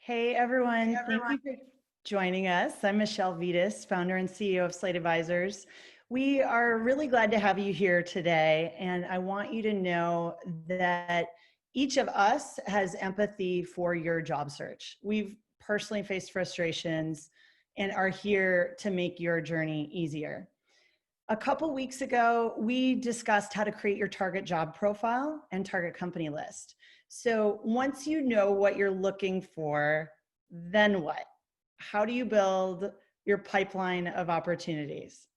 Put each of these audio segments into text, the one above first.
Hey everyone, thank you for joining us. I'm Michelle Vitas, founder and CEO of Slate Advisors. We are really glad to have you here today, and I want you to know that each of us has empathy for your job search. We've personally faced frustrations and are here to make your journey easier. A couple weeks ago, we discussed how to create your target job profile and target company list. So once you know what you're looking for, then what? How do you build your pipeline of opportunities?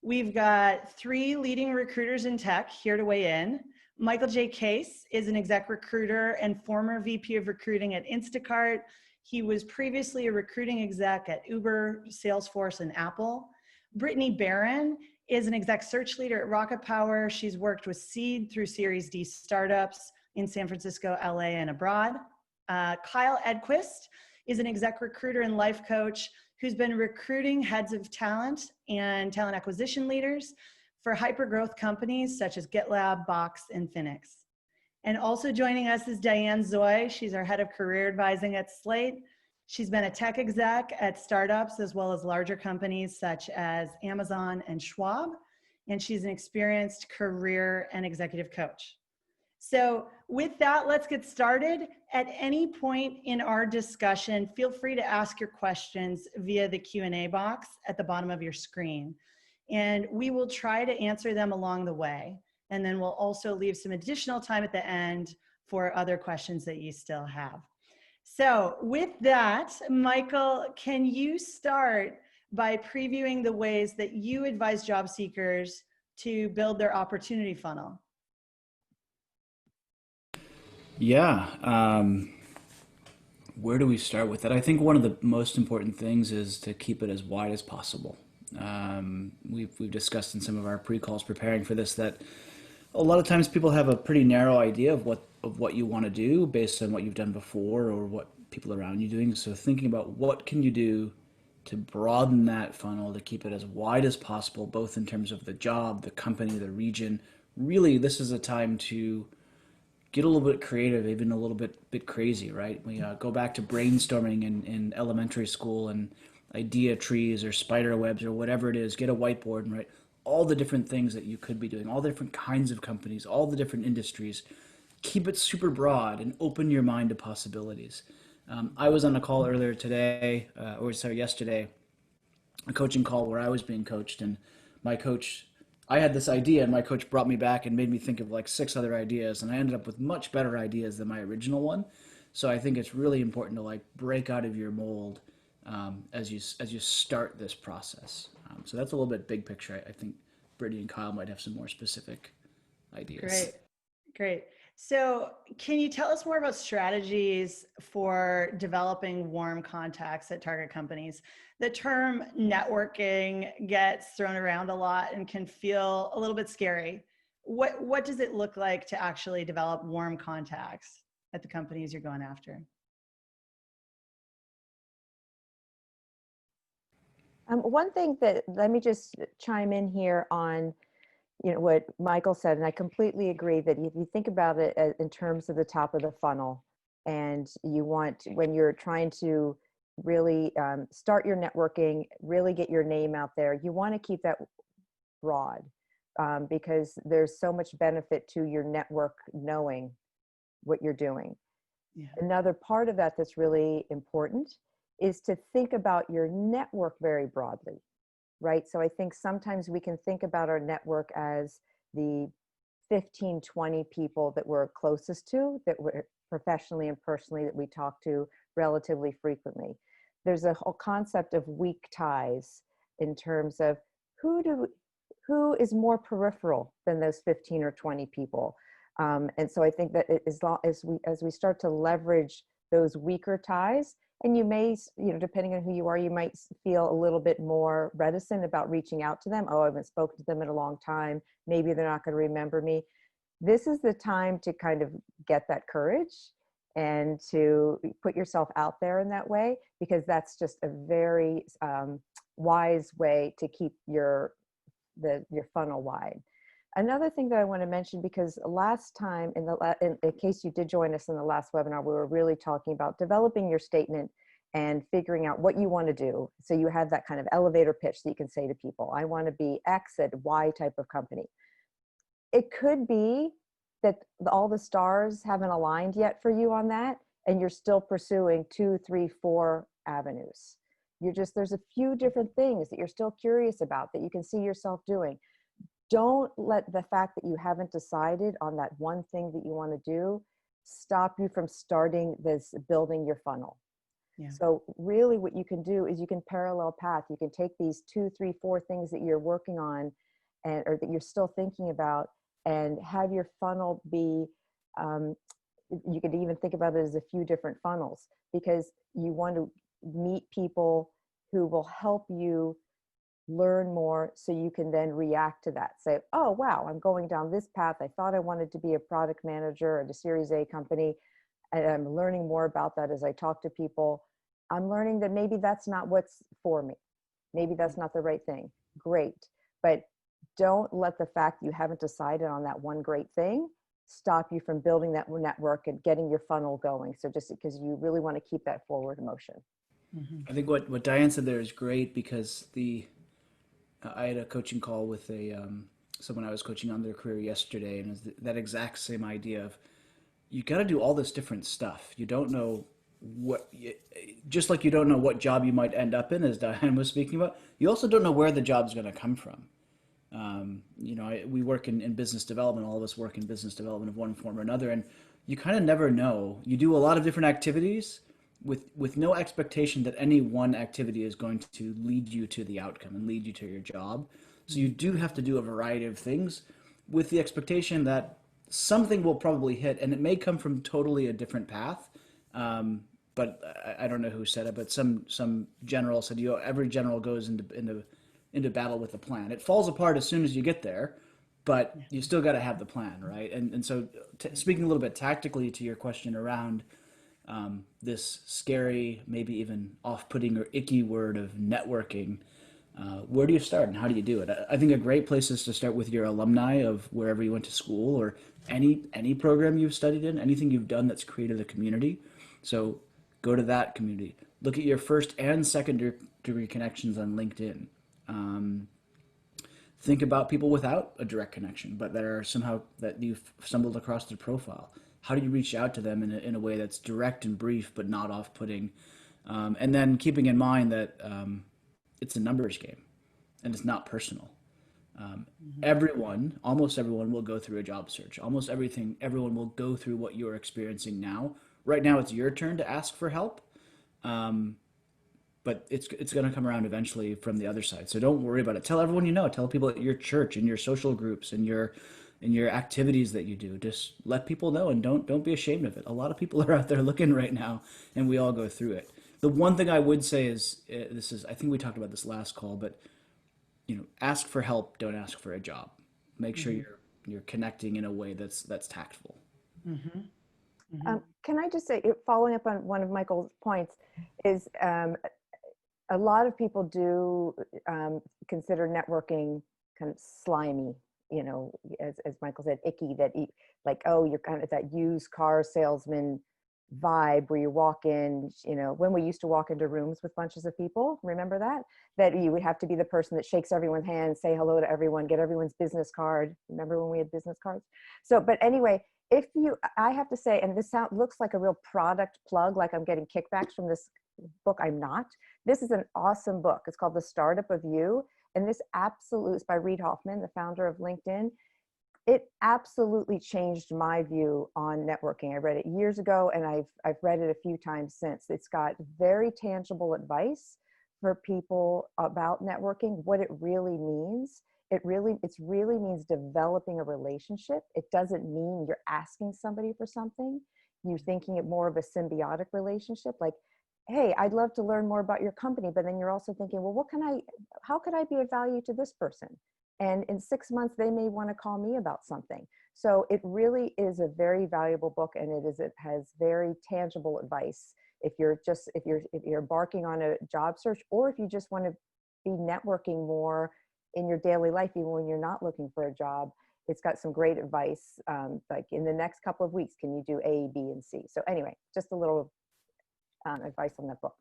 We've got 3 leading recruiters in tech here to weigh in. Michael J. Case is an exec recruiter and former VP of recruiting at Instacart. He was previously a recruiting exec at Uber, Salesforce, and Apple. Brittany Barron is an exec search leader at RocketPower. She's worked with seed through Series D startups in San Francisco, LA, and abroad. Kyle Edquist is an exec recruiter and life coach who's been recruiting heads of talent and talent acquisition leaders for hypergrowth companies such as GitLab, Box, and Phoenix. And also joining us is Diane Zoy. She's our head of career advising at Slate. She's been a tech exec at startups as well as larger companies such as Amazon and Schwab. And she's an experienced career and executive coach. So with that, let's get started. At any point in our discussion, feel free to ask your questions via the Q&A box at the bottom of your screen. And we will try to answer them along the way. And then we'll also leave some additional time at the end for other questions that you still have. So with that, Michael, can you start by previewing the ways that you advise job seekers to build their opportunity funnel? Yeah. Where do we start with it? I think one of the most important things is to keep it as wide as possible. We've discussed in some of our pre-calls preparing for this that a lot of times people have a pretty narrow idea of what you want to do based on what you've done before or what people around you doing. So thinking about what can you do to broaden that funnel to keep it as wide as possible, both in terms of the job, the company, the region. Really, this is a time to get a little bit creative, even a little bit crazy, right? We go back to brainstorming in elementary school and idea trees or spider webs or whatever it is. Get a whiteboard and write all the different things that you could be doing, all the different kinds of companies, all the different industries. Keep it super broad and open your mind to possibilities. I was on a call earlier today, yesterday, a coaching call where I was being coached, and my coach, I had this idea, and my coach brought me back and made me think of like 6 other ideas, and I ended up with much better ideas than my original one. So I think it's really important to like break out of your mold as you start this process. So that's a little bit big picture. I think Brittany and Kyle might have some more specific ideas. Great. So can you tell us more about strategies for developing warm contacts at target companies? The term networking gets thrown around a lot and can feel a little bit scary. What does it look like to actually develop warm contacts at the companies you're going after? One thing that, let me just chime in here on, what Michael said, and I completely agree that if you think about it in terms of the top of the funnel, and you want, when you're trying to really start your networking, really get your name out there, you want to keep that broad because there's so much benefit to your network knowing what you're doing. Yeah. Another part of that that's really important is to think about your network very broadly, right? So I think sometimes we can think about our network as the 15, 20 people that we're closest to, that we're professionally and personally that we talk to relatively frequently. There's a whole concept of weak ties in terms of who is more peripheral than those 15 or 20 people. And so I think that as we start to leverage those weaker ties, and you may, depending on who you are, you might feel a little bit more reticent about reaching out to them. Oh, I haven't spoken to them in a long time. Maybe they're not going to remember me. This is the time to kind of get that courage and to put yourself out there in that way, because that's just a very wise way to keep your funnel wide. Another thing that I want to mention, because last time in case you did join us in the last webinar, we were really talking about developing your statement and figuring out what you want to do. So you have that kind of elevator pitch that you can say to people, I want to be X at Y type of company. It could be that all the stars haven't aligned yet for you on that, and you're still pursuing 2, 3, 4 avenues. There's a few different things that you're still curious about that you can see yourself doing. Don't let the fact that you haven't decided on that one thing that you want to do stop you from starting building your funnel. Yeah. So really what you can do is you can parallel path. You can take these 2, 3, 4 things that you're working on or that you're still thinking about, and have your funnel be, you could even think about it as a few different funnels, because you want to meet people who will help you learn more, so you can then react to that. Say, oh, wow, I'm going down this path. I thought I wanted to be a product manager at a Series A company, and I'm learning more about that as I talk to people. I'm learning that maybe that's not what's for me. Maybe that's not the right thing. Great. But don't let the fact that you haven't decided on that one great thing stop you from building that network and getting your funnel going. So just because you really want to keep that forward motion. I think what Diane said there is great, because I had a coaching call with someone I was coaching on their career yesterday, and it's that exact same idea of, you got to do all this different stuff. You don't know just like you don't know what job you might end up in, as Diane was speaking about, you also don't know where the job's going to come from. We work in business development. All of us work in business development of one form or another, and you kind of never know. You do a lot of different activities with no expectation that any one activity is going to lead you to the outcome and lead you to your job. So you do have to do a variety of things with the expectation that something will probably hit, and it may come from totally a different path. But I don't know who said it, but some general said, every general goes into battle with a plan. It falls apart as soon as you get there, but you still got to have the plan, right? And so speaking a little bit tactically to your question around this scary, maybe even off-putting or icky word of networking, where do you start and how do you do it? I think a great place is to start with your alumni of wherever you went to school, or any program you've studied in, anything you've done that's created a community. So go to that community. Look at your first and second degree connections on LinkedIn. Think about people without a direct connection, but that are somehow that you've stumbled across their profile. How do you reach out to them in a way that's direct and brief, but not off-putting? And then keeping in mind that it's a numbers game and it's not personal. Almost everyone will go through a job search. Everyone will go through what you're experiencing now. Right now, it's your turn to ask for help. But it's going to come around eventually from the other side. So don't worry about it. Tell everyone you know. Tell people at your church, in your social groups, in your activities that you do. Just let people know, and don't be ashamed of it. A lot of people are out there looking right now, and we all go through it. The one thing I would say is I think we talked about this last call, but ask for help. Don't ask for a job. Make sure you're connecting in a way that's tactful. Mm-hmm. Mm-hmm. Can I just say, following up on one of Michael's points, is a lot of people do consider networking kind of slimy, as Michael said, icky, like, oh, you're kind of that used car salesman vibe where you walk in, when we used to walk into rooms with bunches of people, remember that you would have to be the person that shakes everyone's hand, say hello to everyone, get everyone's business card. Remember when we had business cards? So, but anyway, I have to say, and this looks like a real product plug, like I'm getting kickbacks from this book. I'm not. This is an awesome book. It's called The Startup of You. And this is by Reid Hoffman, the founder of LinkedIn. It absolutely changed my view on networking. I read it years ago, and I've read it a few times since. It's got very tangible advice for people about networking, what it really means. It really means developing a relationship. It doesn't mean you're asking somebody for something. You're thinking it more of a symbiotic relationship, like, hey, I'd love to learn more about your company, but then you're also thinking, well, how could I be of value to this person? And in 6 months, they may want to call me about something. So it really is a very valuable book, and it has very tangible advice. If you're embarking on a job search, or if you just want to be networking more in your daily life, even when you're not looking for a job, it's got some great advice. Like in the next couple of weeks, can you do A, B, and C? So anyway, just a little advice on that book.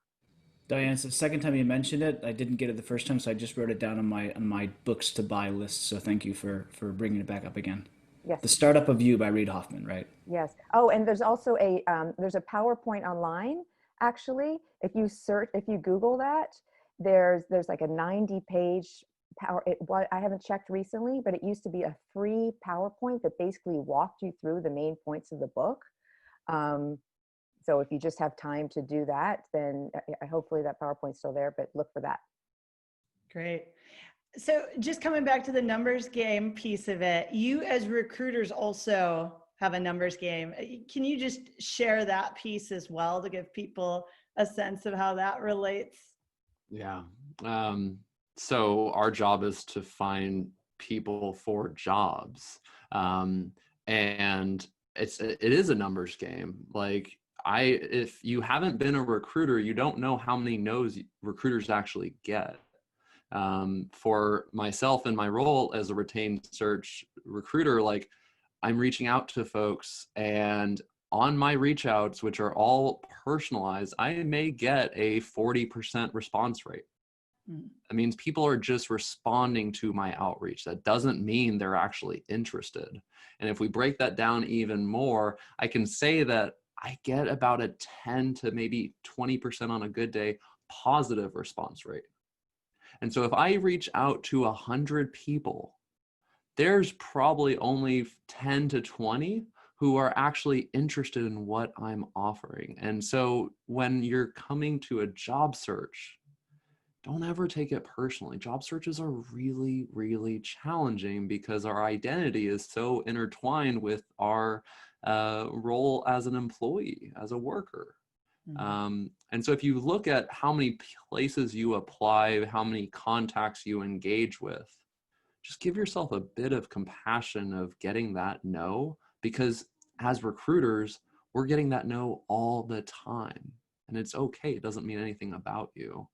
Diane, it's the second time you mentioned it. I didn't get it the first time, so I just wrote it down on my books to buy list. So thank you for bringing it back up again. Yes. The Startup of You by Reid Hoffman, right? Yes. Oh, and there's also there's a PowerPoint online. Actually, if you Google that, there's like a 90-page I haven't checked recently, but it used to be a free PowerPoint that basically walked you through the main points of the book. So if you just have time to do that, then hopefully that PowerPoint's still there, but look for that. Great. So just coming back to the numbers game piece of it, you as recruiters also have a numbers game. Can you just share that piece as well to give people a sense of how that relates? Yeah. So our job is to find people for jobs. And it is a numbers game. Like if you haven't been a recruiter, you don't know how many no's recruiters actually get. For myself in my role as a retained search recruiter, like I'm reaching out to folks, and on my reach outs, which are all personalized, I may get a 40% response rate. That means people are just responding to my outreach. That doesn't mean they're actually interested. And if we break that down even more, I can say that I get about a 10 to maybe 20% on a good day positive response rate. And so if I reach out to 100 people, there's probably only 10 to 20 who are actually interested in what I'm offering. And so when you're coming to a job search, don't ever take it personally. Job searches are really, really challenging because our identity is so intertwined with our role as an employee, as a worker. Mm-hmm. And so if you look at how many places you apply, how many contacts you engage with, just give yourself a bit of compassion of getting that no, because as recruiters, we're getting that no all the time. And it's okay. It doesn't mean anything about you.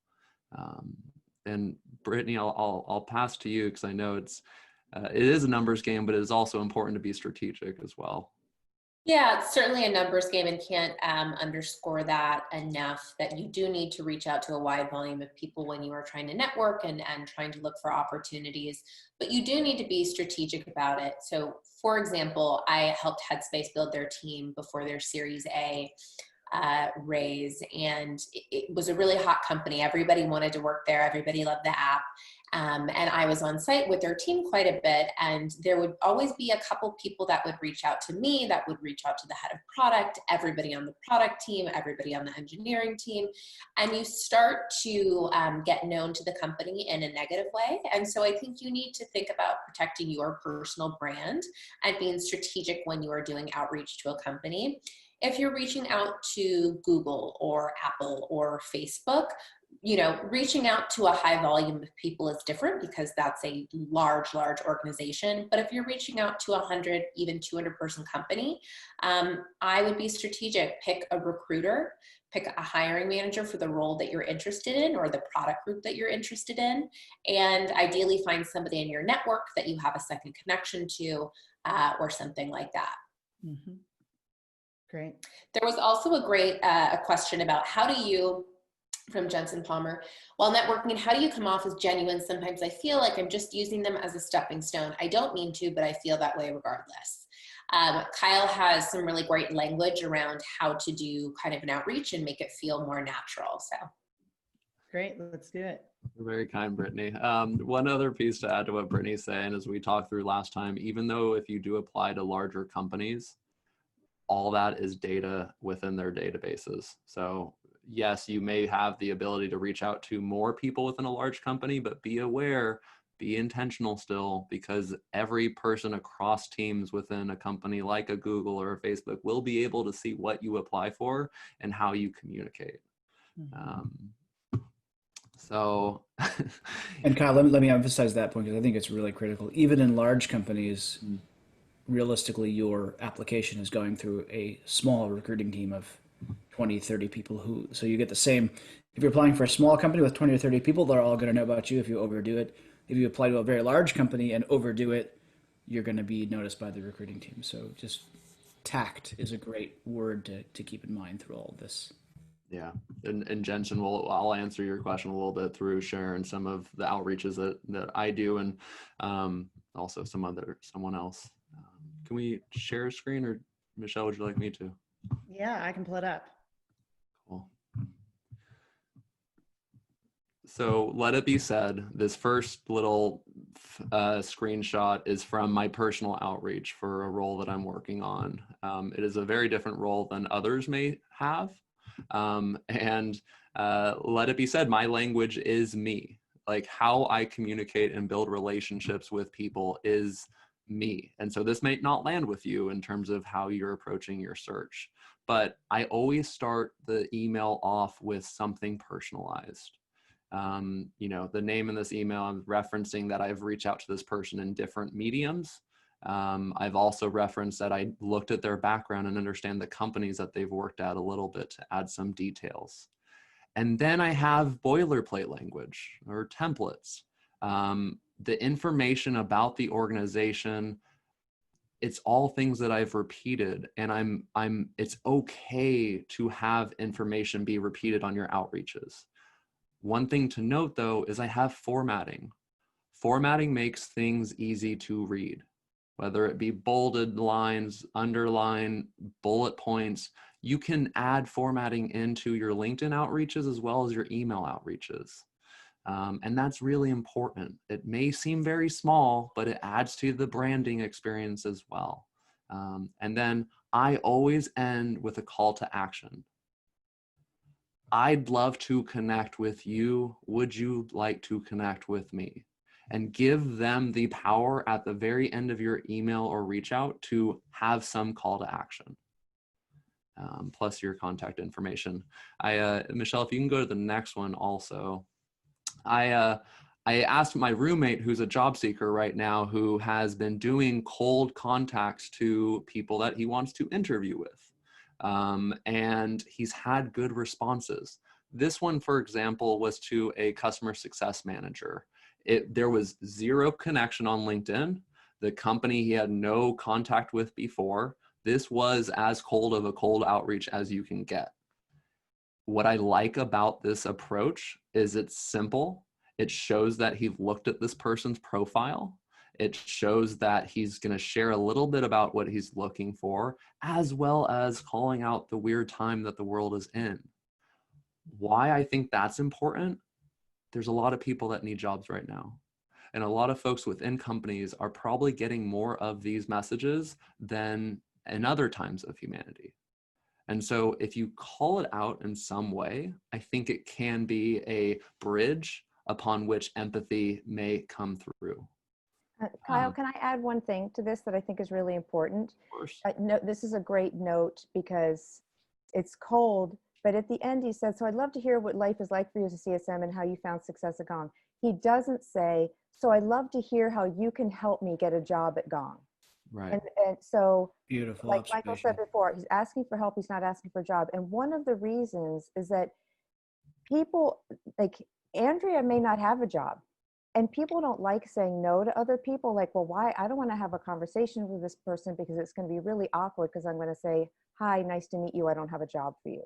And Brittany, I'll pass to you because I know it is a numbers game, but it is also important to be strategic as well. Yeah, it's certainly a numbers game, and can't underscore that enough, that you do need to reach out to a wide volume of people when you are trying to network and trying to look for opportunities, but you do need to be strategic about it. So for example, I helped Headspace build their team before their Series A raise, and it was a really hot company. Everybody wanted to work there. Everybody loved the app. And I was on site with their team quite a bit, and there would always be a couple people that would reach out to me, that would reach out to the head of product, everybody on the product team, everybody on the engineering team, and you start to get known to the company in a negative way. And so I think you need to think about protecting your personal brand and being strategic when you are doing outreach to a company. If you're reaching out to Google or Apple or Facebook, reaching out to a high volume of people is different because that's a large organization. But if you're reaching out to 100, even 200 person company, I would be strategic. Pick a recruiter, pick a hiring manager for the role that you're interested in or the product group that you're interested in, and ideally find somebody in your network that you have a second connection to or something like that. Mm-hmm. Great. There was also a great question about how do you, from Jensen Palmer, while networking, how do you come off as genuine? Sometimes I feel like I'm just using them as a stepping stone. I don't mean to, but I feel that way regardless. Kyle has some really great language around how to do kind of an outreach and make it feel more natural. So great, let's do it. Very kind, Brittany. One other piece to add to what Brittany's saying, as we talked through last time, even though if you do apply to larger companies, all that is data within their databases. So yes, you may have the ability to reach out to more people within a large company, but be aware, be intentional still, because every person across teams within a company like a Google or a Facebook will be able to see what you apply for and how you communicate. Mm-hmm. And Kyle, let me emphasize that point because I think it's really critical. Even in large companies, realistically, your application is going through a small recruiting team of 20, 30 people so you get the same. If you're applying for a small company with 20 or 30 people, they're all going to know about you if you overdo it. If you apply to a very large company and overdo it, you're going to be noticed by the recruiting team. So just tact is a great word to keep in mind through all of this. Yeah, and Jensen, I'll answer your question a little bit through sharing some of the outreaches that I do, and also someone else. Can we share a screen, or Michelle, would you like me to? Yeah, I can pull it up. Cool. So let it be said, this first little screenshot is from my personal outreach for a role that I'm working on. It is a very different role than others may have. And let it be said, my language is me. Like how I communicate and build relationships with people is me. And so this may not land with you in terms of how you're approaching your search, but I always start the email off with something personalized. The name in this email, I'm referencing that I've reached out to this person in different mediums. I've also referenced that I looked at their background and understand the companies that they've worked at a little bit to add some details. And then I have boilerplate language or templates. The information about the organization, it's all things that I've repeated, and it's okay to have information be repeated on your outreaches. One thing to note though, is I have formatting. Formatting makes things easy to read, whether it be bolded lines, underline, bullet points. You can add formatting into your LinkedIn outreaches as well as your email outreaches. And that's really important. It may seem very small, but it adds to the branding experience as well. And then I always end with a call to action. I'd love to connect with you. Would you like to connect with me? And give them the power at the very end of your email or reach out to have some call to action, plus your contact information. Michelle, if you can go to the next one also. I asked my roommate, who's a job seeker right now, who has been doing cold contacts to people that he wants to interview with. And he's had good responses. This one, for example, was to a customer success manager. There was zero connection on LinkedIn. The company he had no contact with before. This was as cold of a cold outreach as you can get. What I like about this approach is it's simple. It shows that he looked at this person's profile. It shows that he's going to share a little bit about what he's looking for, as well as calling out the weird time that the world is in. Why I think that's important? There's a lot of people that need jobs right now. And a lot of folks within companies are probably getting more of these messages than in other times of humanity. And so if you call it out in some way, I think it can be a bridge upon which empathy may come through. Kyle, can I add one thing to this that I think is really important? Of course. No, this is a great note because it's cold, but at the end he said, so I'd love to hear what life is like for you as a CSM and how you found success at Gong. He doesn't say, so I'd love to hear how you can help me get a job at Gong. Right. And so, Beautiful like Michael said before, he's asking for help, he's not asking for a job. And one of the reasons is that people, like Andrea may not have a job. And people don't like saying no to other people. Like, well, why? I don't want to have a conversation with this person because it's going to be really awkward because I'm going to say, hi, nice to meet you. I don't have a job for you.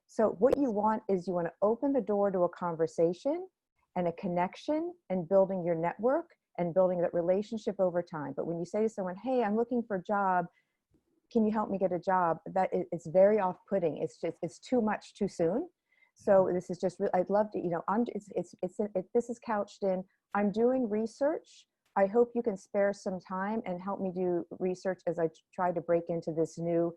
So what you want is you want to open the door to a conversation and a connection and building your network and building that relationship over time. But when you say to someone, hey, I'm looking for a job, can you help me get a job? It's very off-putting. It's too much too soon. So this is just, I'd love to, this is couched in, I'm doing research. I hope you can spare some time and help me do research as I try to break into this new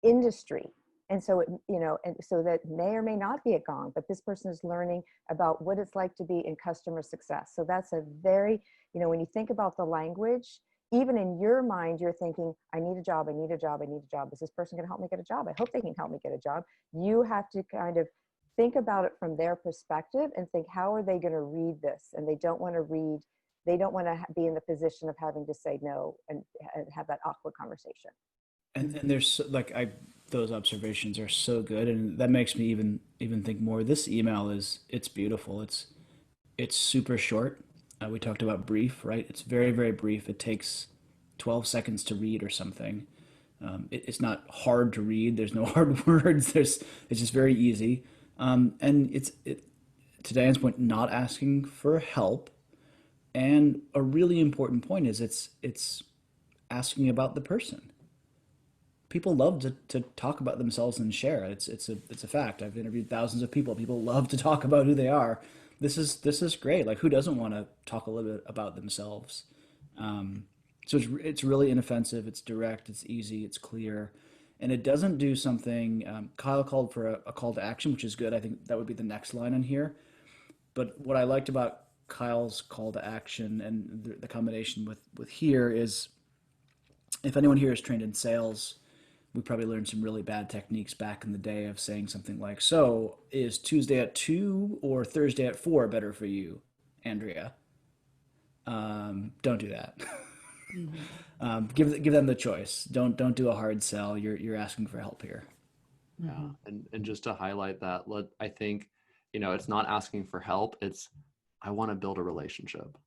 industry. And so, and so that may or may not be a Gong, but this person is learning about what it's like to be in customer success. So that's a very, when you think about the language, even in your mind, you're thinking, I need a job, I need a job, I need a job. Is this person gonna help me get a job? I hope they can help me get a job. You have to kind of think about it from their perspective and think, how are they gonna read this? And they don't wanna be in the position of having to say no and have that awkward conversation. And there's those observations are so good, and that makes me even think more. This email it's beautiful. It's super short. We talked about brief, right? It's very, very brief. It takes 12 seconds to read or something. It's not hard to read. There's no hard words. It's just very easy. And to Diane's point, not asking for help. And a really important point is it's asking about the person. People love to talk about themselves and share. It's a fact. I've interviewed thousands of people. People love to talk about who they are. This is great. Like, who doesn't want to talk a little bit about themselves? So it's really inoffensive. It's direct. It's easy. It's clear, and it doesn't do something. Kyle called for a call to action, which is good. I think that would be the next line in here. But what I liked about Kyle's call to action and the combination with here is, if anyone here is trained in sales, we probably learned some really bad techniques back in the day of saying something like, "So is Tuesday at 2 or Thursday at 4 better for you, Andrea?" Don't do that. Give them the choice. Don't do a hard sell. You're asking for help here. Yeah, and just to highlight that, I think, it's not asking for help. It's, I want to build a relationship.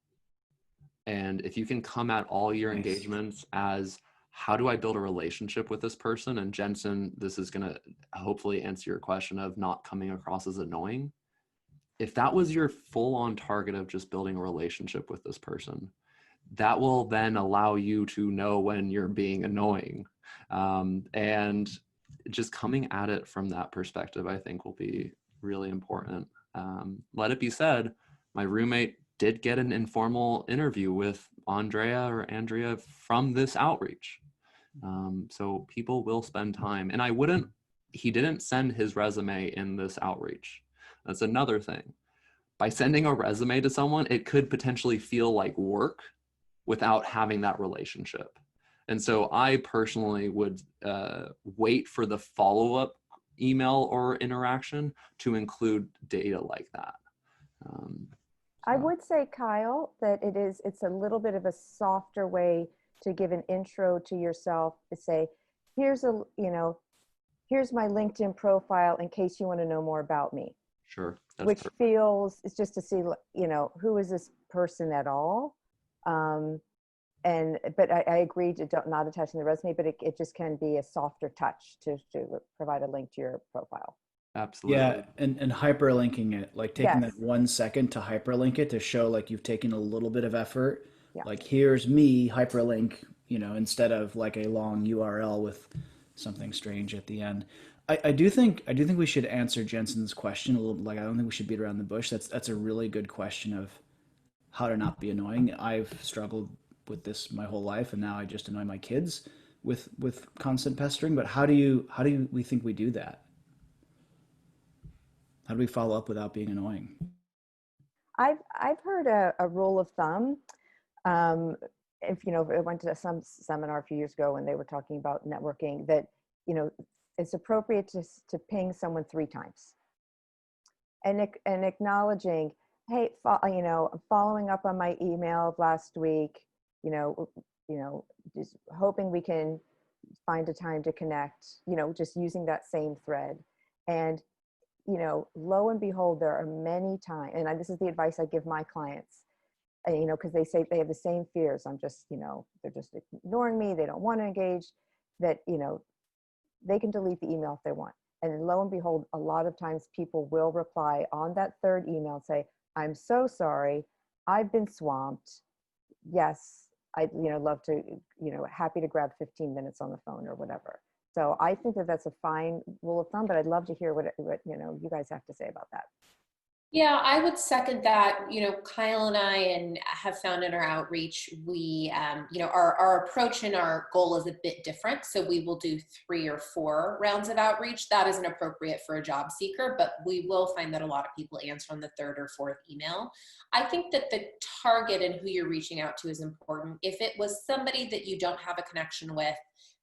And if you can come at all your engagements as, how do I build a relationship with this person? And Jensen, this is going to hopefully answer your question of not coming across as annoying. If that was your full-on target of just building a relationship with this person, that will then allow you to know when you're being annoying. And just coming at it from that perspective, I think, will be really important. Let it be said, my roommate did get an informal interview with Andrea from this outreach. So people will spend time, and he didn't send his resume in this outreach. That's another thing. By sending a resume to someone, it could potentially feel like work without having that relationship. And so I personally would wait for the follow-up email or interaction to include data like that. I would say, Kyle, that it's a little bit of a softer way to give an intro to yourself, to say, here's my LinkedIn profile in case you want to know more about me. Sure. Which feels, it's just to see, who is this person at all? But I agree to not attaching the resume, but it just can be a softer touch to provide a link to your profile. Absolutely. Yeah, and hyperlinking it, like taking that 1 second to hyperlink it to show like you've taken a little bit of effort. Yeah. Like, here's me, hyperlink, instead of like a long URL with something strange at the end. I do think we should answer Jensen's question a little. Like, I don't think we should beat around the bush. That's a really good question of how to not be annoying. I've struggled with this my whole life, and now I just annoy my kids with constant pestering. But how do we think we do that? How do we follow up without being annoying? I've heard a rule of thumb. If I went to some seminar a few years ago when they were talking about networking, that it's appropriate to ping someone 3 times, and acknowledging, hey, I'm following up on my email of last week. Just hoping we can find a time to connect. Just using that same thread, and lo and behold, there are many times, and this is the advice I give my clients. Because they say they have the same fears. I'm just, they're just ignoring me. They don't want to engage. That, they can delete the email if they want. And lo and behold, a lot of times people will reply on that 3rd email and say, I'm so sorry. I've been swamped. Yes, I'd, love to, happy to grab 15 minutes on the phone or whatever. So I think that's a fine rule of thumb, but I'd love to hear what you guys have to say about that. Yeah, I would second that. Kyle and I have found in our outreach, we, our approach and our goal is a bit different. So we will do 3 or 4 rounds of outreach. That isn't appropriate for a job seeker, but we will find that a lot of people answer on the 3rd or 4th email. I think that the target and who you're reaching out to is important. If it was somebody that you don't have a connection with,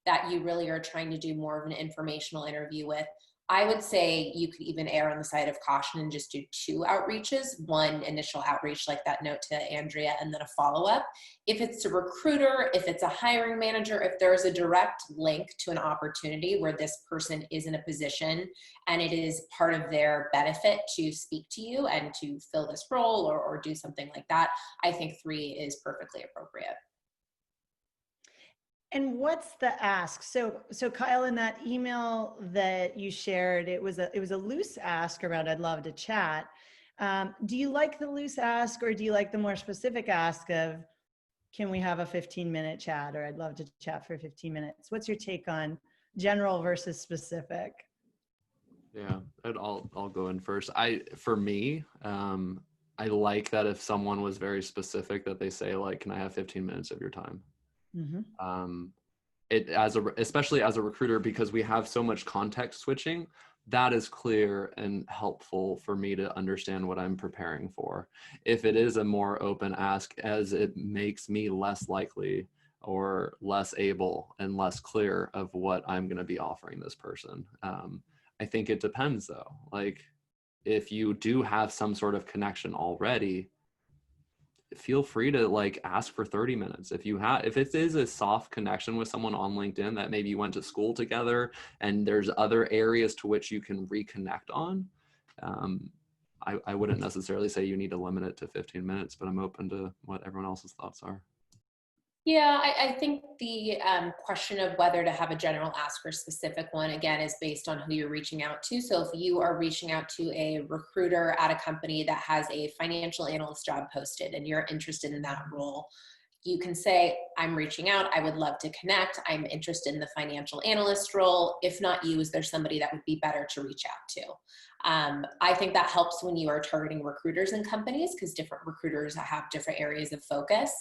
that you really are trying to do more of an informational interview with, I would say you could even err on the side of caution and just do 2 outreaches, 1 initial outreach like that note to Andrea, and then a follow-up. If it's a recruiter, if it's a hiring manager, if there's a direct link to an opportunity where this person is in a position and it is part of their benefit to speak to you and to fill this role or do something like that, I think 3 is perfectly appropriate. And what's the ask? So Kyle, in that email that you shared, it was a loose ask around I'd love to chat. Do you like the loose ask, or do you like the more specific ask of, can we have a 15-minute chat, or I'd love to chat for 15 minutes? What's your take on general versus specific? Yeah, I'll go in first. For me, I like that if someone was very specific, that they say like, "Can I have 15 minutes of your time?" Mm-hmm. Especially as a recruiter, because we have so much context switching, that is clear and helpful for me to understand what I'm preparing for. If it is a more open ask, as it makes me less likely or less able and less clear of what I'm going to be offering this person. I think it depends though. Like, if you do have some sort of connection already, feel free to like ask for 30 minutes. If it is a soft connection with someone on LinkedIn that maybe you went to school together and there's other areas to which you can reconnect on, I wouldn't necessarily say you need to limit it to 15 minutes, but I'm open to what everyone else's thoughts are. Yeah, I think the question of whether to have a general ask or specific one, again, is based on who you're reaching out to. So if you are reaching out to a recruiter at a company that has a financial analyst job posted and you're interested in that role, you can say, I'm reaching out, I would love to connect, I'm interested in the financial analyst role. If not you, is there somebody that would be better to reach out to? I think that helps when you are targeting recruiters and companies, because different recruiters have different areas of focus.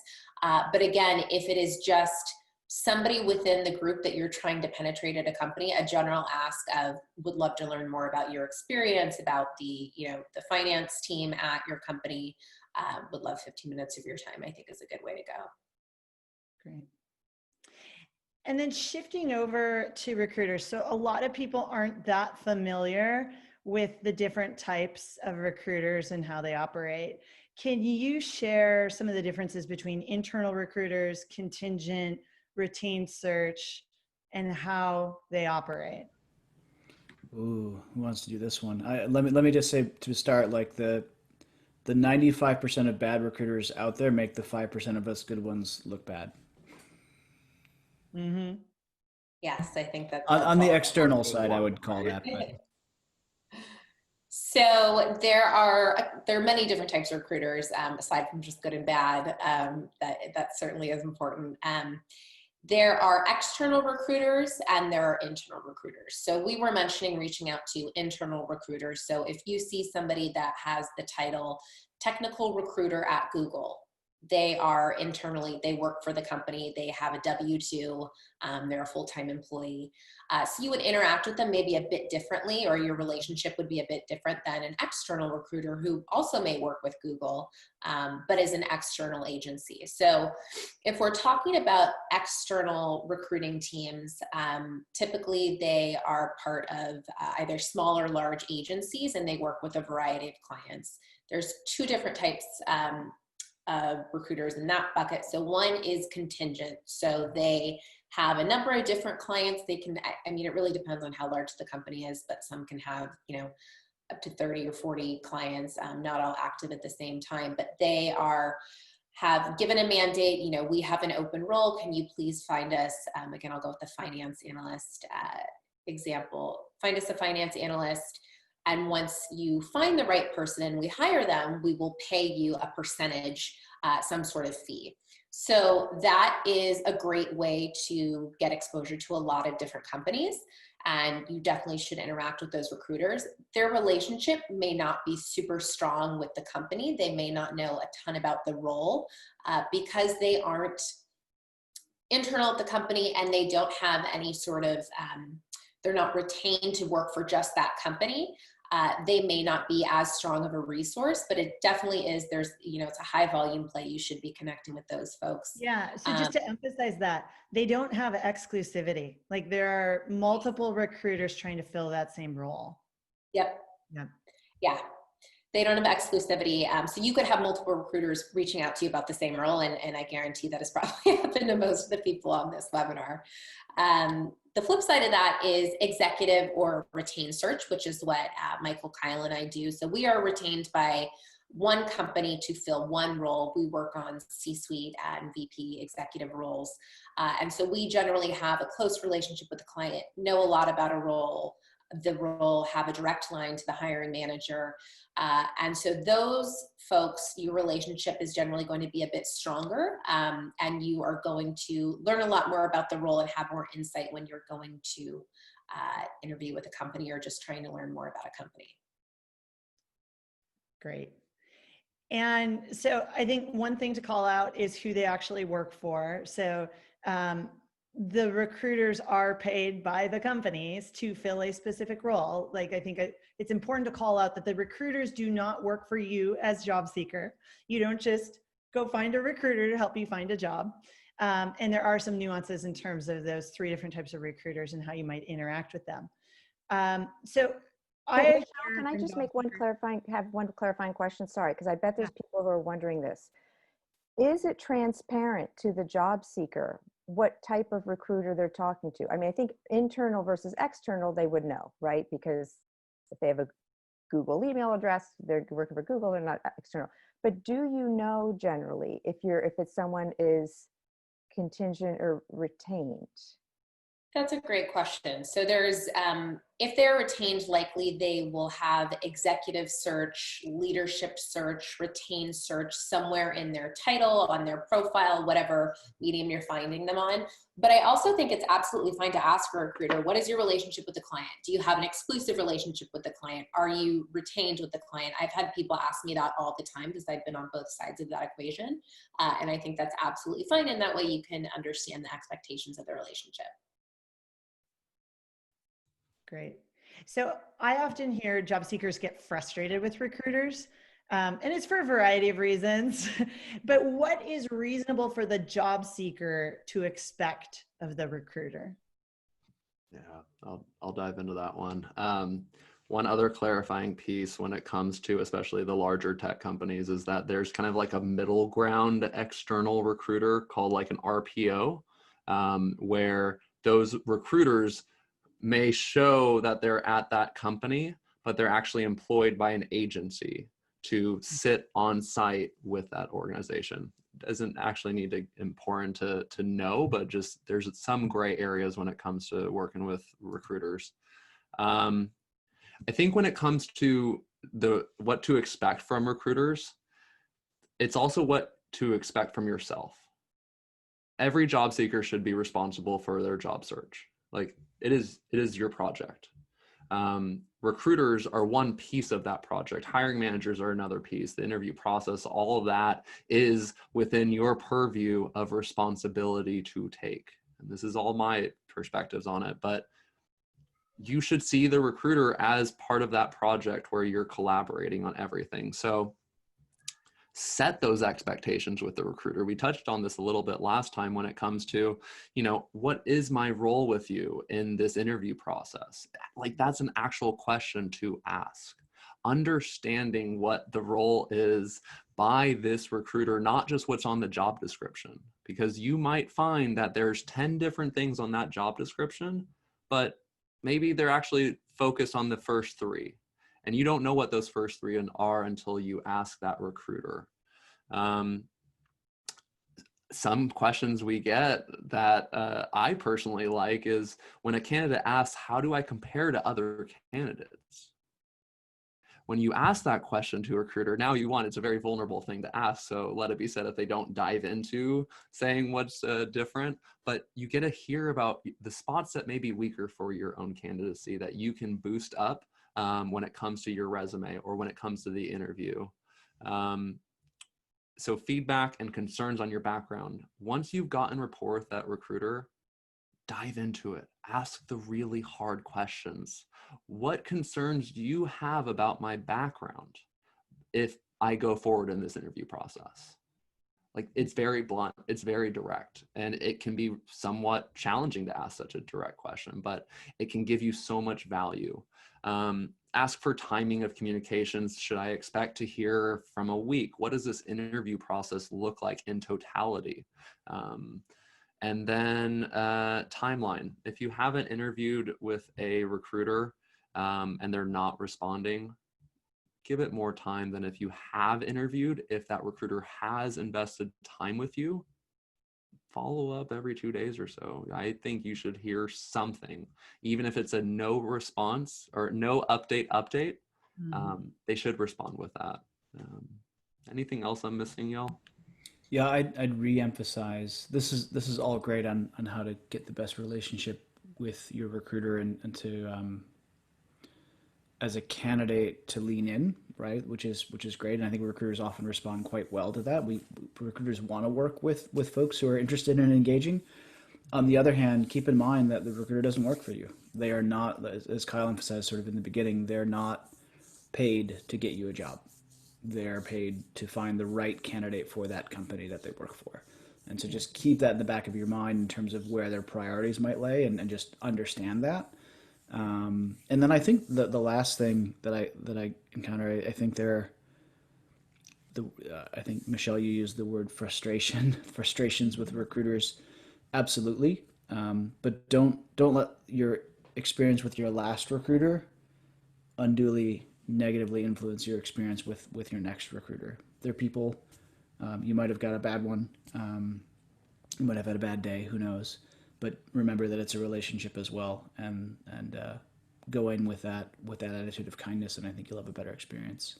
But again, if it is just somebody within the group that you're trying to penetrate at a company, a general ask of, would love to learn more about your experience, about the finance team at your company, would love 15 minutes of your time, I think is a good way to go. Great. And then shifting over to recruiters. So a lot of people aren't that familiar with the different types of recruiters and how they operate. Can you share some of the differences between internal recruiters, contingent, retained search, and how they operate? Ooh, who wants to do this one? Let me just say to start, like the 95% of bad recruiters out there make the 5% of us good ones look bad. Mm-hmm. Yes, I think that's On the external side, I would call that. But. So there are many different types of recruiters, aside from just good and bad. That certainly is important. There are external recruiters and there are internal recruiters. So we were mentioning reaching out to internal recruiters. So if you see somebody that has the title technical recruiter at Google, they are internally, they work for the company, they have a W-2, they're a full-time employee. So you would interact with them maybe a bit differently, or your relationship would be a bit different than an external recruiter who also may work with Google, but is an external agency. So if we're talking about external recruiting teams, typically they are part of either small or large agencies, and they work with a variety of clients. There's two different types of recruiters in that bucket. So one is contingent. So they have a number of different clients. They can, I mean, it really depends on how large the company is, but some can have, up to 30 or 40 clients, not all active at the same time, but they have given a mandate, we have an open role. Can you please find us, again, I'll go with the finance analyst example, find us a finance analyst. And once you find the right person and we hire them, we will pay you a percentage, some sort of fee. So that is a great way to get exposure to a lot of different companies. And you definitely should interact with those recruiters. Their relationship may not be super strong with the company. They may not know a ton about the role because they aren't internal at the company and they don't have any sort of, they're not retained to work for just that company. They may not be as strong of a resource, but it definitely is, it's a high volume play. You should be connecting with those folks. Yeah. So just to emphasize that, they don't have exclusivity. Like there are multiple recruiters trying to fill that same role. Yep. Yep. Yeah. They don't have exclusivity. So you could have multiple recruiters reaching out to you about the same role. And I guarantee that has probably happened to most of the people on this webinar. The flip side of that is executive or retained search, which is what Michael, Kyle, and I do. So we are retained by one company to fill one role. We work on C-suite and VP executive roles. And so we generally have a close relationship with the client, know a lot about the role, have a direct line to the hiring manager. And so those folks, your relationship is generally going to be a bit stronger, and you are going to learn a lot more about the role and have more insight when you're going to interview with a company or just trying to learn more about a company. Great. And so I think one thing to call out is who they actually work for. So the recruiters are paid by the companies to fill a specific role. Like, I think it's important to call out that the recruiters do not work for you as job seeker. You don't just go find a recruiter to help you find a job. And there are some nuances in terms of those 3 different types of recruiters and how you might interact with them. So Michelle, can I just make one clarifying question? Sorry, because I bet there's people who are wondering this. Is it transparent to the job seeker what type of recruiter they're talking to? I mean, I think internal versus external, they would know, right? Because if they have a Google email address, they're working for Google, they're not external. But do you know generally if it's someone is contingent or retained? That's a great question. So there's, if they're retained, likely they will have executive search, leadership search, retained search somewhere in their title, on their profile, whatever medium you're finding them on. But I also think it's absolutely fine to ask a recruiter, what is your relationship with the client? Do you have an exclusive relationship with the client? Are you retained with the client? I've had people ask me that all the time because I've been on both sides of that equation. And I think that's absolutely fine. And that way you can understand the expectations of the relationship. Great. So I often hear job seekers get frustrated with recruiters, and it's for a variety of reasons. But what is reasonable for the job seeker to expect of the recruiter? Yeah, I'll dive into that one. One other clarifying piece when it comes to especially the larger tech companies is that there's kind of like a middle ground external recruiter called like an RPO, where those recruiters may show that they're at that company, but they're actually employed by an agency to sit on site with that organization. Doesn't actually need to important to know, but just there's some gray areas when it comes to working with recruiters. I think when it comes to what to expect from recruiters, it's also what to expect from yourself. Every job seeker should be responsible for their job search. Like it is your project. Recruiters are one piece of that project. Hiring managers are another piece. The interview process, all of that is within your purview of responsibility to take. And this is all my perspectives on it, but you should see the recruiter as part of that project where you're collaborating on everything. So set those expectations with the recruiter. We touched on this a little bit last time when it comes to, what is my role with you in this interview process? Like that's an actual question to ask. Understanding what the role is by this recruiter, not just what's on the job description, because you might find that there's 10 different things on that job description, but maybe they're actually focused on the first 3. And you don't know what those first 3 are until you ask that recruiter. Some questions we get that I personally like is when a candidate asks, how do I compare to other candidates? When you ask that question to a recruiter, now it's a very vulnerable thing to ask. So let it be said if they don't dive into saying what's different, but you get to hear about the spots that may be weaker for your own candidacy that you can boost up when it comes to your resume or when it comes to the interview. So feedback and concerns on your background. Once you've gotten rapport with that recruiter, dive into it. Ask the really hard questions. What concerns do you have about my background if I go forward in this interview process? Like it's very blunt, it's very direct, and it can be somewhat challenging to ask such a direct question, but it can give you so much value. Ask for timing of communications. Should I expect to hear from a week? What does this interview process look like in totality? And then timeline. If you haven't interviewed with a recruiter and they're not responding, give it more time than if you have interviewed. If that recruiter has invested time with you, follow up every 2 days or so. I think you should hear something, even if it's a no response or no update. They should respond with that. Anything else I'm missing, y'all? Yeah, I'd re-emphasize this is all great on how to get the best relationship with your recruiter and to as a candidate to lean in, right? Which is great, and I think recruiters often respond quite well to that. Recruiters want to work with folks who are interested in engaging. On the other hand, keep in mind that the recruiter doesn't work for you. They are not, as Kyle emphasized sort of in the beginning, they're not paid to get you a job. They're paid to find the right candidate for that company that they work for. And so just keep that in the back of your mind in terms of where their priorities might lay, and just understand that. And then I think the last thing that I encounter, I think I think Michelle, you used the word frustrations with recruiters. Absolutely. But don't let your experience with your last recruiter unduly negatively influence your experience with your next recruiter. They're people. You might have got a bad one. You might have had a bad day. Who knows? But remember that it's a relationship as well, and go in with that attitude of kindness, and I think you'll have a better experience.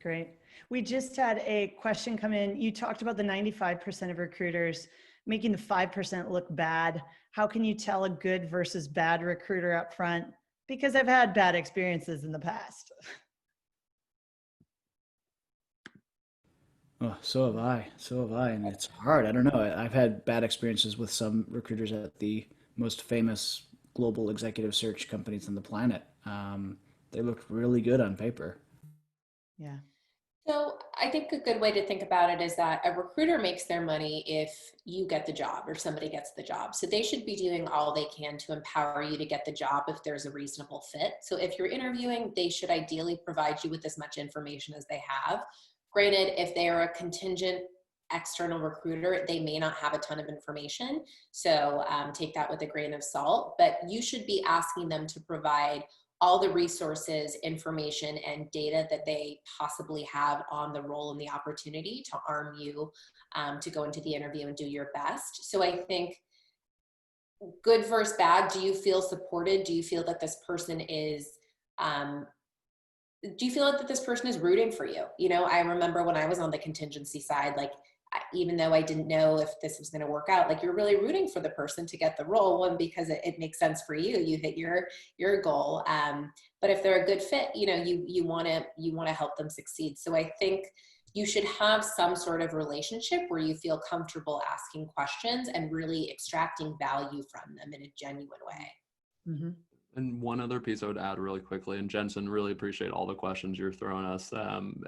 Great. We just had a question come in. You talked about the 95% of recruiters making the 5% look bad. How can you tell a good versus bad recruiter up front? Because I've had bad experiences in the past. Oh, so have I. And it's hard. I don't know. I've had bad experiences with some recruiters at the most famous global executive search companies on the planet. They looked really good on paper. Yeah. So I think a good way to think about it is that a recruiter makes their money if you get the job or somebody gets the job. So they should be doing all they can to empower you to get the job if there's a reasonable fit. So if you're interviewing, they should ideally provide you with as much information as they have. Granted, if they are a contingent external recruiter, they may not have a ton of information. So take that with a grain of salt, but you should be asking them to provide all the resources, information, and data that they possibly have on the role and the opportunity to arm you to go into the interview and do your best. So I think good versus bad, do you feel supported? Do you feel that this person is, rooting for you? You know, I remember when I was on the contingency side, like, even though I didn't know if this was going to work out, like, you're really rooting for the person to get the role, one, because it makes sense for you, you hit your goal. But if they're a good fit, you know, you want to help them succeed. So I think you should have some sort of relationship where you feel comfortable asking questions and really extracting value from them in a genuine way. Mm-hmm. And one other piece I would add really quickly, and Jensen, really appreciate all the questions you're throwing us.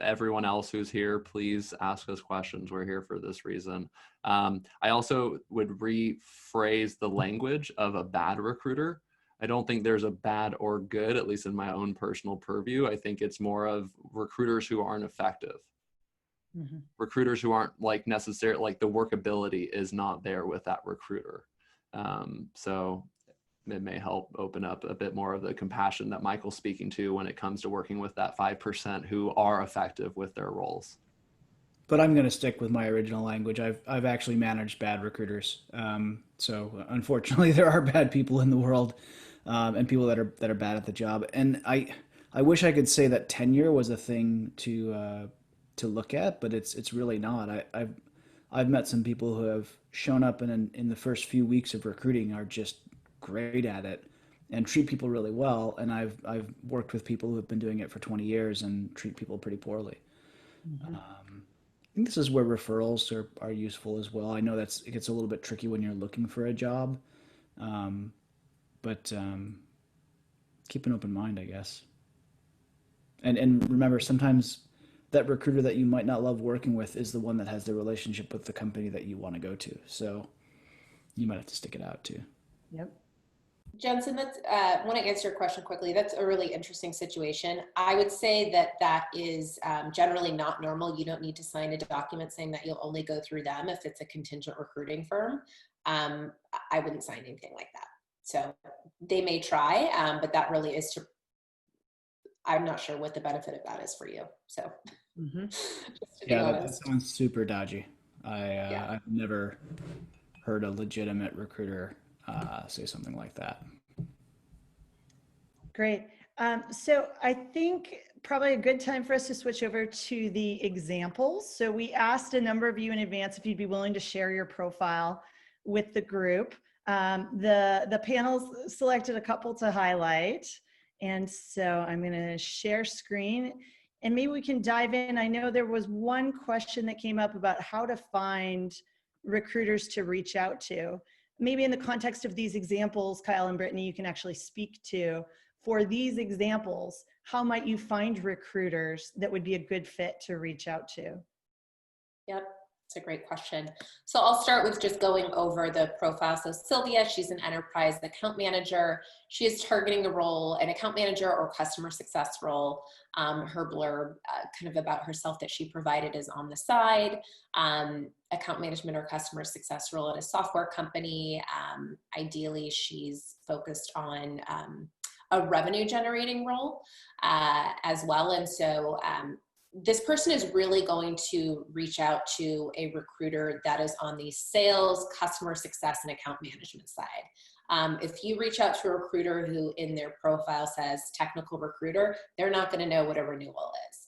Everyone else who's here, please ask us questions. We're here for this reason. I also would rephrase the language of a bad recruiter. I don't think there's a bad or good, at least in my own personal purview. I think it's more of recruiters who aren't effective. Mm-hmm. Recruiters who aren't necessarily, like, the workability is not there with that recruiter. So it may help open up a bit more of the compassion that Michael's speaking to when it comes to working with that 5% who are effective with their roles. But I'm going to stick with my original language. I've actually managed bad recruiters. So unfortunately, there are bad people in the world, and people that are bad at the job. And I wish I could say that tenure was a thing to look at, but it's really not. I've met some people who have shown up and in the first few weeks of recruiting are just great at it and treat people really well, and I've worked with people who have been doing it for 20 years and treat people pretty poorly. Mm-hmm. I think this is where referrals are useful as well. I know it gets a little bit tricky when you're looking for a job, but keep an open mind, I guess. And remember, sometimes that recruiter that you might not love working with is the one that has the relationship with the company that you want to go to, so you might have to stick it out too. Yep. Jensen, that's want to answer your question quickly. That's a really interesting situation. I would say that is generally not normal. You don't need to sign a document saying that you'll only go through them if it's a contingent recruiting firm. I wouldn't sign anything like that. So they may try, but that really is I'm not sure what the benefit of that is for you. So Mhm. just to be Yeah, that honest. sounds super dodgy. Yeah. I've never heard a legitimate recruiter say something like that. Great. So I think probably a good time for us to switch over to the examples. So we asked a number of you in advance if you'd be willing to share your profile with the group. The panels selected a couple to highlight. And so I'm going to share screen and maybe we can dive in. I know there was one question that came up about how to find recruiters to reach out to. Maybe in the context of these examples, Kyle and Brittany, you can actually speak to. For these examples, how might you find recruiters that would be a good fit to reach out to? Yep, it's a great question. So I'll start with just going over the profile. So Sylvia, she's an enterprise account manager. She is targeting a role, an account manager or customer success role. Her blurb kind of about herself that she provided is on the side. Account management or customer success role at a software company. Ideally, she's focused on a revenue generating role as well. And so this person is really going to reach out to a recruiter that is on the sales, customer success, and account management side. If you reach out to a recruiter who in their profile says technical recruiter, they're not going to know what a renewal is.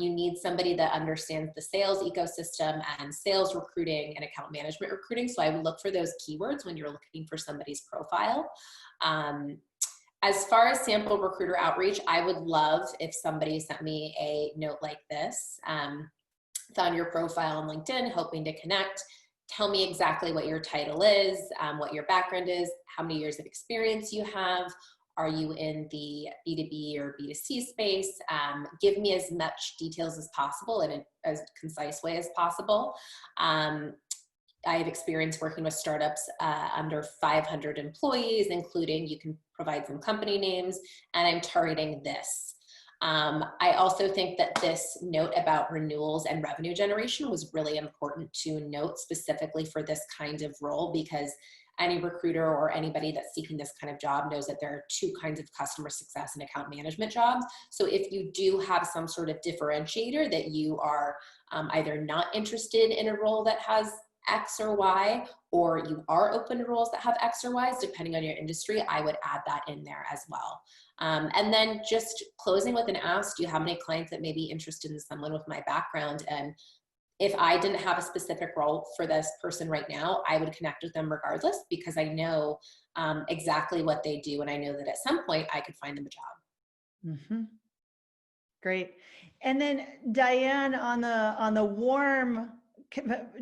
You need somebody that understands the sales ecosystem and sales recruiting and account management recruiting. So I would look for those keywords when you're looking for somebody's profile. As far as sample recruiter outreach, I would love if somebody sent me a note like this. Found your profile on LinkedIn, hoping to connect. Tell me exactly what your title is, what your background is, how many years of experience you have. Are you in the B2B or B2C space? Give me as much details as possible in as concise way as possible. I have experience working with startups under 500 employees, including you can provide some company names, and I'm targeting this. I also think that this note about renewals and revenue generation was really important to note specifically for this kind of role, because any recruiter or anybody that's seeking this kind of job knows that there are two kinds of customer success and account management jobs. So if you do have some sort of differentiator that you are either not interested in a role that has X or Y, or you are open to roles that have X or Y's, depending on your industry, I would add that in there as well. And then just closing with an ask, do you have any clients that may be interested in someone with my background? And if I didn't have a specific role for this person right now, I would connect with them regardless, because I know exactly what they do. And I know that at some point I could find them a job. Mm-hmm. Great. And then Diane, on the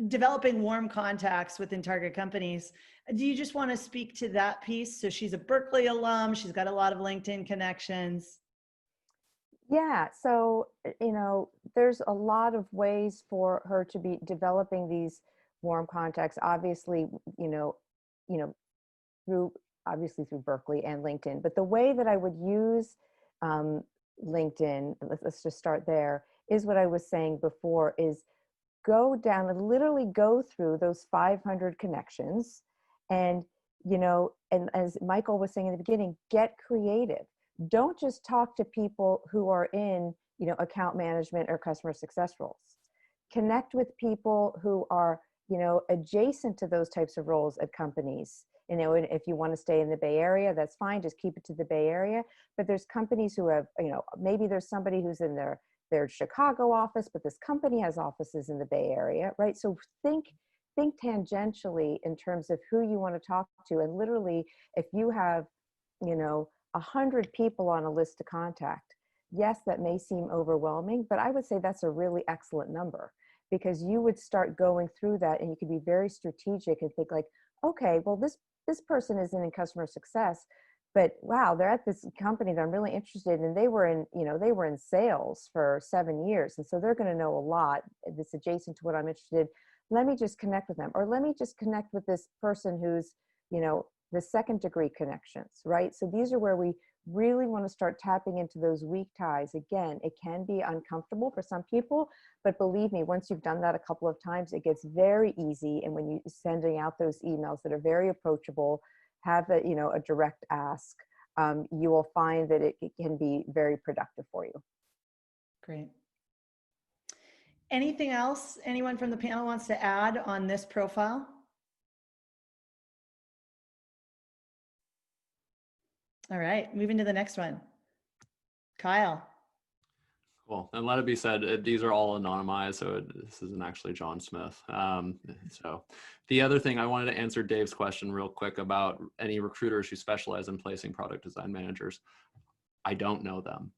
developing warm contacts within target companies, do you just want to speak to that piece? So she's a Berkeley alum. She's got a lot of LinkedIn connections. Yeah, so there's a lot of ways for her to be developing these warm contacts. Obviously, through Berkeley and LinkedIn. But the way that I would use LinkedIn, let's just start there, is what I was saying before, is go down and literally go through those 500 connections. And, and as Michael was saying in the beginning, get creative. Don't just talk to people who are in, account management or customer success roles. Connect with people who are, adjacent to those types of roles at companies. And if you want to stay in the Bay Area, that's fine. Just keep it to the Bay Area. But there's companies who have, maybe there's somebody who's in their Chicago office, but this company has offices in the Bay Area, right? So think tangentially in terms of who you want to talk to. And literally, if you have, 100 people on a list to contact, yes, that may seem overwhelming, but I would say that's a really excellent number, because you would start going through that and you could be very strategic and think like, okay, well, this person isn't in customer success, but wow, they're at this company that I'm really interested in. And they were in sales for 7 years. And so they're going to know a lot that's adjacent to what I'm interested in. Let me just connect with them, or let me just connect with this person who's, the second degree connections, right? So these are where we really want to start tapping into those weak ties. Again, it can be uncomfortable for some people, but believe me, once you've done that a couple of times, it gets very easy. And when you're sending out those emails that are very approachable, have a direct ask, you will find that it can be very productive for you. Great. Anything else anyone from the panel wants to add on this profile? All right, moving to the next one. Kyle. Cool. And let it be said, these are all anonymized, so this isn't actually John Smith. So the other thing, I wanted to answer Dave's question real quick about any recruiters who specialize in placing product design managers. I don't know them.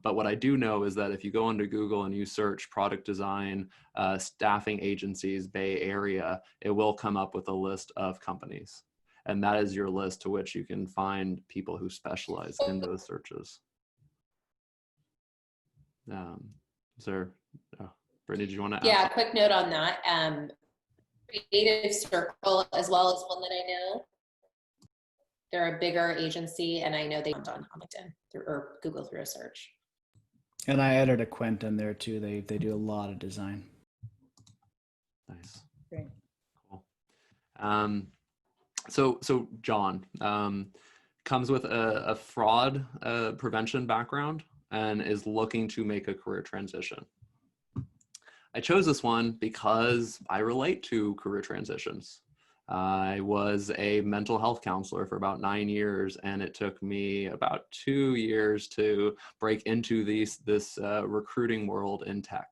But what I do know is that if you go into Google and you search product design, staffing agencies, Bay Area, it will come up with a list of companies. And that is your list to which you can find people who specialize in those searches. Is there, Brittany, did you want to add? Yeah, quick note on that. Creative Circle, as well as one that I know. They're a bigger agency, and I know they found on LinkedIn or Google through a search. And I added a Quent in there too. They do a lot of design. Nice. Great. Cool. So John comes with a fraud prevention background and is looking to make a career transition. I chose this one because I relate to career transitions. I was a mental health counselor for about 9 years, and it took me about 2 years to break into this recruiting world in tech.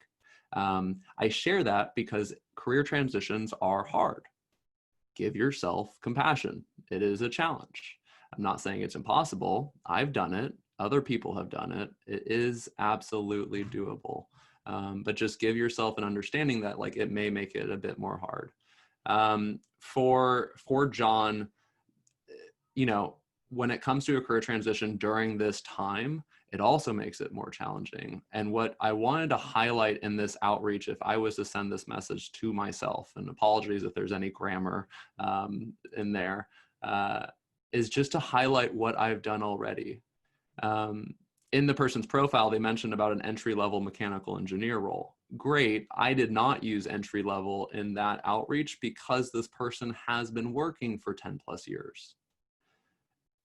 I share that because career transitions are hard. Give yourself compassion. It is a challenge. I'm not saying it's impossible. I've done it. Other people have done it. It is absolutely doable. But just give yourself an understanding that like it may make it a bit more hard. For John, you know, when it comes to a career transition during this time, it also makes it more challenging. And what I wanted to highlight in this outreach, if I was to send this message to myself, and apologies if there's any grammar in there, is just to highlight what I've done already. In the person's profile, they mentioned about an entry-level mechanical engineer role. Great. I did not use entry-level in that outreach because this person has been working for 10 plus years.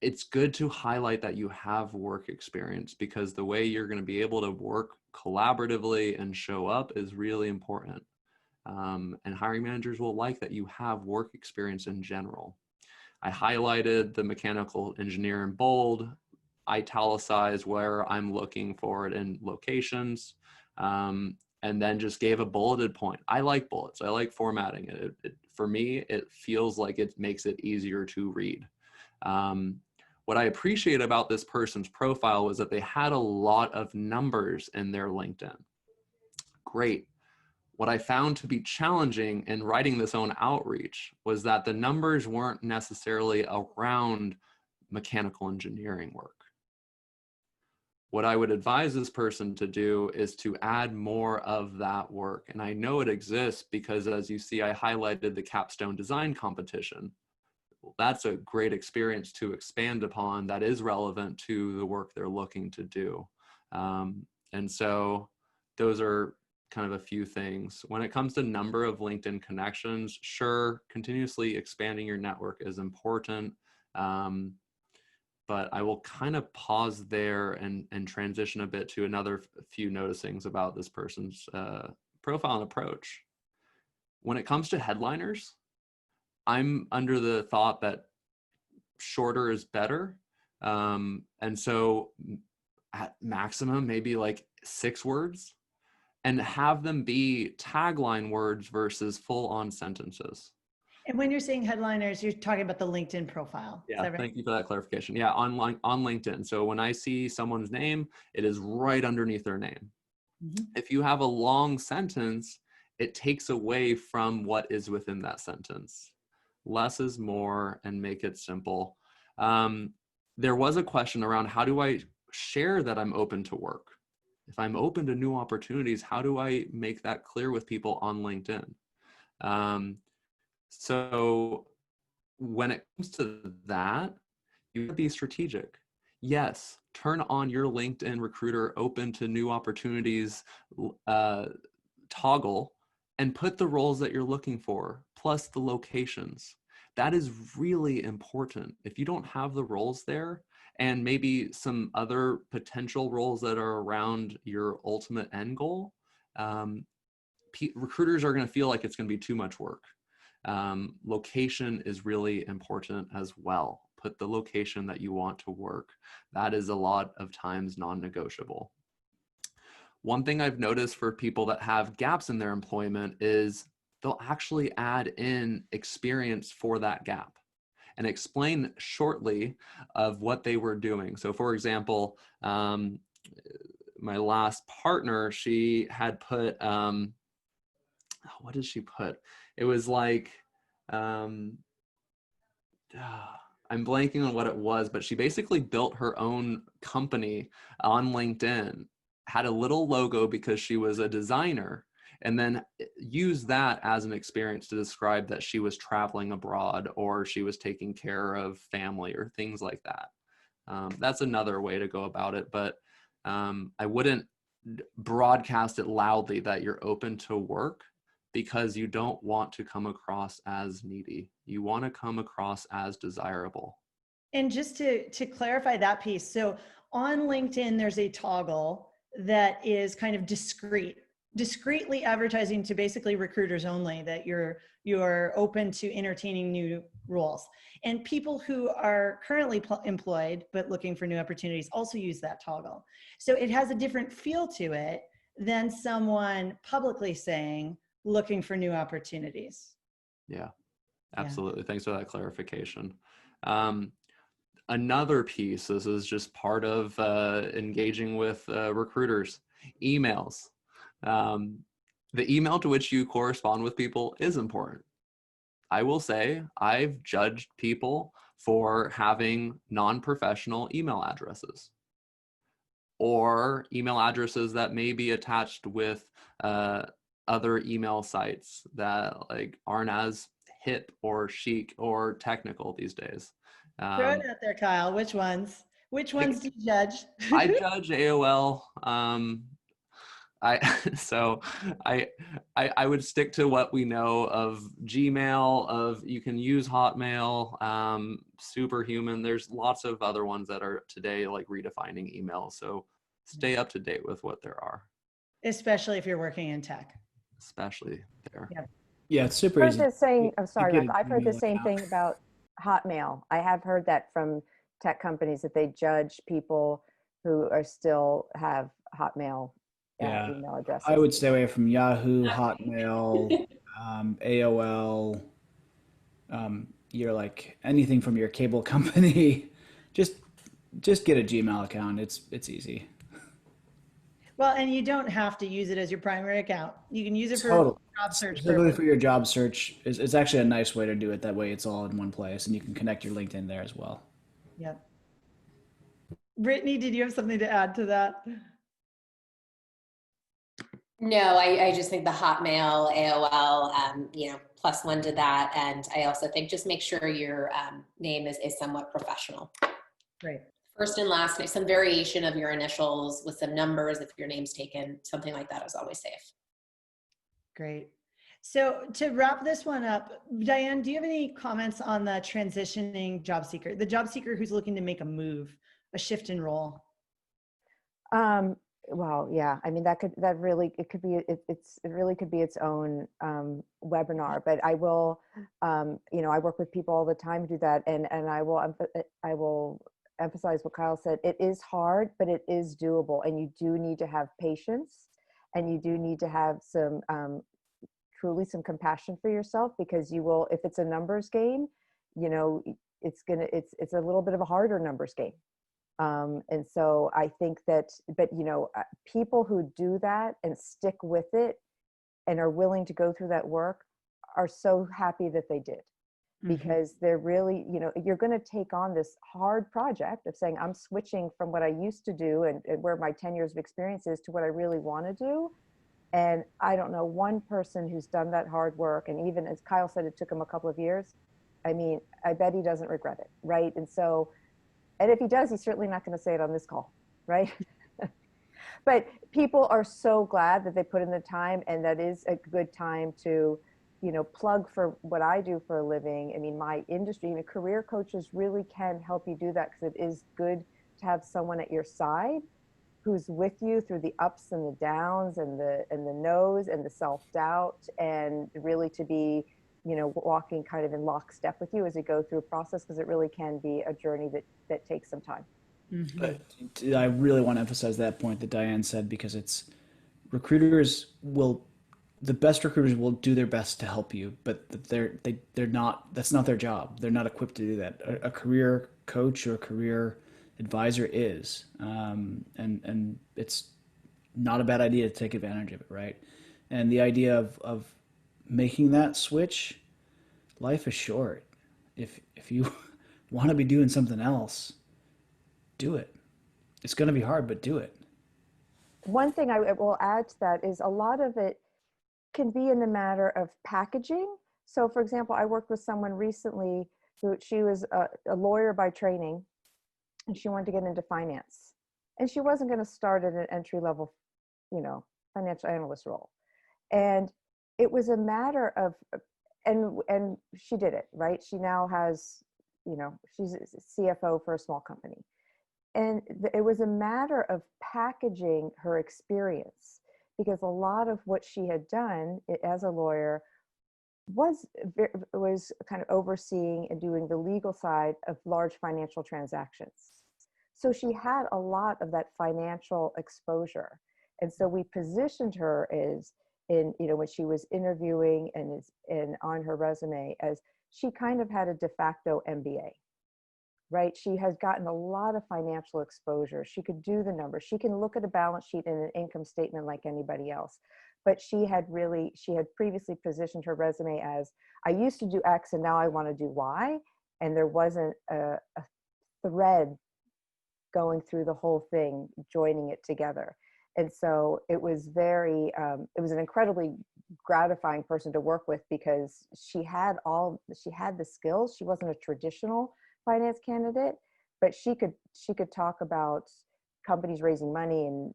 It's good to highlight that you have work experience because the way you're going to be able to work collaboratively and show up is really important. And hiring managers will like that you have work experience in general. I highlighted the mechanical engineer in bold, italicized where I'm looking for it in locations, and then just gave a bulleted point. I like bullets. I like formatting it. For me, it feels like it makes it easier to read. What I appreciate about this person's profile was that they had a lot of numbers in their LinkedIn. Great. What I found to be challenging in writing this own outreach was that the numbers weren't necessarily around mechanical engineering work. What I would advise this person to do is to add more of that work. And I know it exists because, as you see, I highlighted the capstone design competition. That's a great experience to expand upon that is relevant to the work they're looking to do. And so those are kind of a few things. When it comes to number of LinkedIn connections, sure, continuously expanding your network is important. But I will kind of pause there and transition a bit to another few noticings about this person's profile and approach. When it comes to headliners, I'm under the thought that shorter is better. And so at maximum, maybe like 6 words, and have them be tagline words versus full-on sentences. And when you're saying headliners, you're talking about the LinkedIn profile. Yeah, Is that right? thank you for that clarification. Yeah, on LinkedIn. So when I see someone's name, it is right underneath their name. Mm-hmm. If you have a long sentence, it takes away from what is within that sentence. Less is more, and make it simple. There was a question around, how do I share that I'm open to work? If I'm open to new opportunities, how do I make that clear with people on LinkedIn? So when it comes to that, you have to be strategic. Yes, turn on your LinkedIn recruiter open to new opportunities toggle and put the roles that you're looking for, plus the locations. That is really important. If you don't have the roles there and maybe some other potential roles that are around your ultimate end goal, recruiters are going to feel like it's going to be too much work. Location is really important as well. Put the location that you want to work. That is a lot of times non-negotiable. One thing I've noticed for people that have gaps in their employment is they'll actually add in experience for that gap and explain shortly of what they were doing. So for example, my last partner, she had put, what did she put? It was like, I'm blanking on what it was, but she basically built her own company on LinkedIn, had a little logo because she was a designer, and then used that as an experience to describe that she was traveling abroad or she was taking care of family or things like that. That's another way to go about it, but I wouldn't broadcast it loudly that you're open to work, because you don't want to come across as needy. You want to come across as desirable. And just to clarify that piece, so on LinkedIn, there's a toggle that is kind of discreetly advertising to basically recruiters only that you're open to entertaining new roles. And people who are currently employed but looking for new opportunities also use that toggle. So it has a different feel to it than someone publicly saying, looking for new opportunities. Yeah, absolutely. Yeah. Thanks for that clarification. Another piece, this is just part of engaging with recruiters, emails. The email to which you correspond with people is important. I will say I've judged people for having non-professional email addresses or email addresses that may be attached with other email sites that like aren't as hip or chic or technical these days. Throw it out there, Kyle. Which ones? Which ones do you judge? I judge AOL. I would stick to what we know of Gmail, of you can use Hotmail, Superhuman. There's lots of other ones that are today like redefining email. So stay up to date with what there are. Especially if you're working in tech. Especially there. Yeah, it's super easy. I'm sorry, Mike. I've heard the same thing about Hotmail. I have heard that from tech companies that they judge people who are still have Hotmail email addresses. I would stay away from Yahoo, Hotmail, AOL. You're like anything from your cable company. just get a Gmail account. It's easy. Well, and you don't have to use it as your primary account. You can use it for job search. Specifically for your job search. It's actually a nice way to do it. That way it's all in one place and you can connect your LinkedIn there as well. Yep. Brittany, did you have something to add to that? No, I just think the Hotmail, AOL, +1 to that. And I also think just make sure your name is somewhat professional. Great. First and last name, some variation of your initials with some numbers if your name's taken, something like that is always safe. Great. So to wrap this one up, Diane, do you have any comments on the transitioning job seeker, the job seeker who's looking to make a move, a shift in role? Well, yeah, I mean, it really could be its own webinar, but I will, I work with people all the time to do that. And I will emphasize what Kyle said. It is hard, but it is doable. And you do need to have patience, and you do need to have truly some compassion for yourself, because you will, if it's a numbers game, it's a little bit of a harder numbers game. And so I think that, but people who do that and stick with it and are willing to go through that work are so happy that they did, because they're really, you're going to take on this hard project of saying, I'm switching from what I used to do and where my 10 years of experience is to what I really want to do. And I don't know one person who's done that hard work. And even as Kyle said, it took him a couple of years. I mean, I bet he doesn't regret it. Right. And so, and if he does, he's certainly not going to say it on this call, right? But people are so glad that they put in the time, and that is a good time to plug for what I do for a living. I mean, my industry, career coaches really can help you do that, because it is good to have someone at your side who's with you through the ups and the downs and the no's and the self-doubt, and really to be, walking kind of in lockstep with you as you go through a process, because it really can be a journey that takes some time. Mm-hmm. I really want to emphasize that point that Diane said, because the best recruiters will do their best to help you, but they're not, that's not their job. They're not equipped to do that. A career coach or a career advisor is, and it's not a bad idea to take advantage of it, right? And the idea of making that switch, life is short. If you want to be doing something else, do it. It's going to be hard, but do it. One thing I will add to that is a lot of it can be in the matter of packaging. So for example, I worked with someone recently she was a lawyer by training, and she wanted to get into finance. And she wasn't going to start at an entry-level, financial analyst role. And it was a matter of, and she did it, right? She now has, she's a CFO for a small company. And it was a matter of packaging her experience, because a lot of what she had done as a lawyer was kind of overseeing and doing the legal side of large financial transactions. So she had a lot of that financial exposure. And so we positioned her as when she was interviewing and on her resume, as she kind of had a de facto MBA, right? She has gotten a lot of financial exposure. She could do the numbers. She can look at a balance sheet and an income statement like anybody else. But she had previously positioned her resume as, I used to do X and now I want to do Y. And there wasn't a thread going through the whole thing, joining it together. And so it was it was an incredibly gratifying person to work with, because she had the skills. She wasn't a traditional finance candidate, but she could talk about companies raising money and,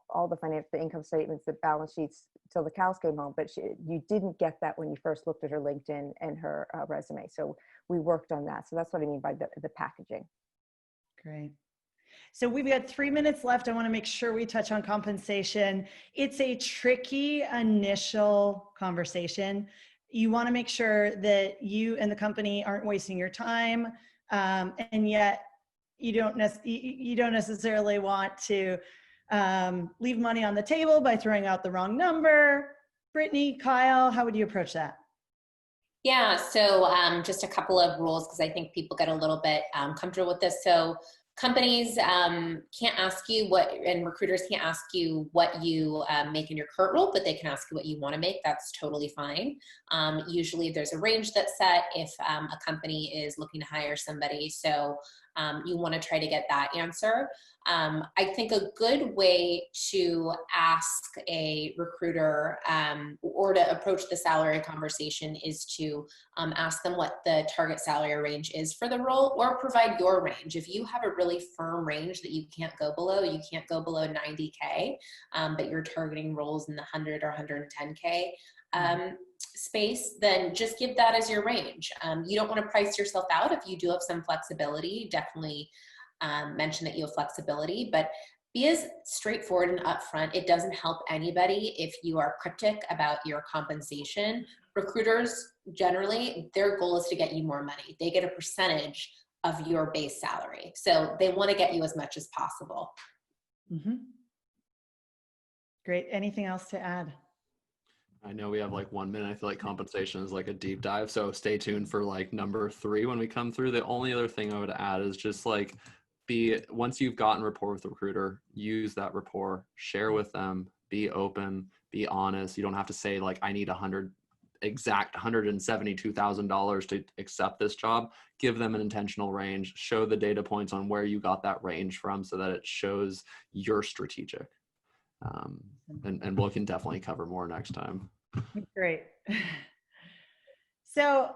all the income statements, the balance sheets, till the cows came home. But you didn't get that when you first looked at her LinkedIn and her resume. So we worked on that. So that's what I mean by the packaging. Great. So we've got 3 minutes left. I want to make sure we touch on compensation. It's a tricky initial conversation. You want to make sure that you and the company aren't wasting your time, and yet you don't necessarily want to leave money on the table by throwing out the wrong number. Brittany, Kyle, how would you approach that? Yeah, so just a couple of rules, because I think people get a little bit comfortable with this. So companies can't ask you and recruiters can't ask you what you make in your current role, but they can ask you what you want to make. That's totally fine. Usually there's a range that's set if a company is looking to hire somebody. So you want to try to get that answer. I think a good way to ask a recruiter or to approach the salary conversation is to ask them what the target salary range is for the role, or provide your range. If you have a really firm range that you can't go below 90K, but you're targeting roles in the 100 or 110K space, then just give that as your range. You don't want to price yourself out. If you do have some flexibility, definitely mention that you have flexibility, but be as straightforward and upfront. It doesn't help anybody if you are cryptic about your compensation. Recruiters, generally, their goal is to get you more money. They get a percentage of your base salary. So they want to get you as much as possible. Mm-hmm. Great. Anything else to add? I know we have like 1 minute. I feel like compensation is like a deep dive. So stay tuned for like number 3 when we come through. The only other thing I would add is just like once you've gotten rapport with the recruiter, use that rapport, share with them, be open, be honest. You don't have to say like, I need $172,000 to accept this job. Give them an intentional range, show the data points on where you got that range from so that it shows you're strategic. And we can definitely cover more next time. Great. So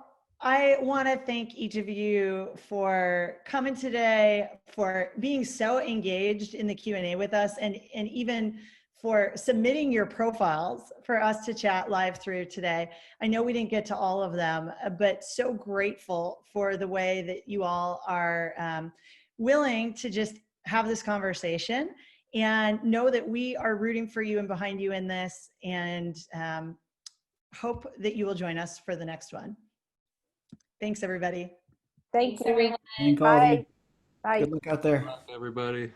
I want to thank each of you for coming today, for being so engaged in the Q&A with us, and even for submitting your profiles for us to chat live through today. I know we didn't get to all of them, but so grateful for the way that you all are willing to just have this conversation, and know that we are rooting for you and behind you in this, and hope that you will join us for the next one. Thanks, everybody. Thank Thanks, you. everyone. Thank all of you. Bye. Bye. Good luck out there. Everybody.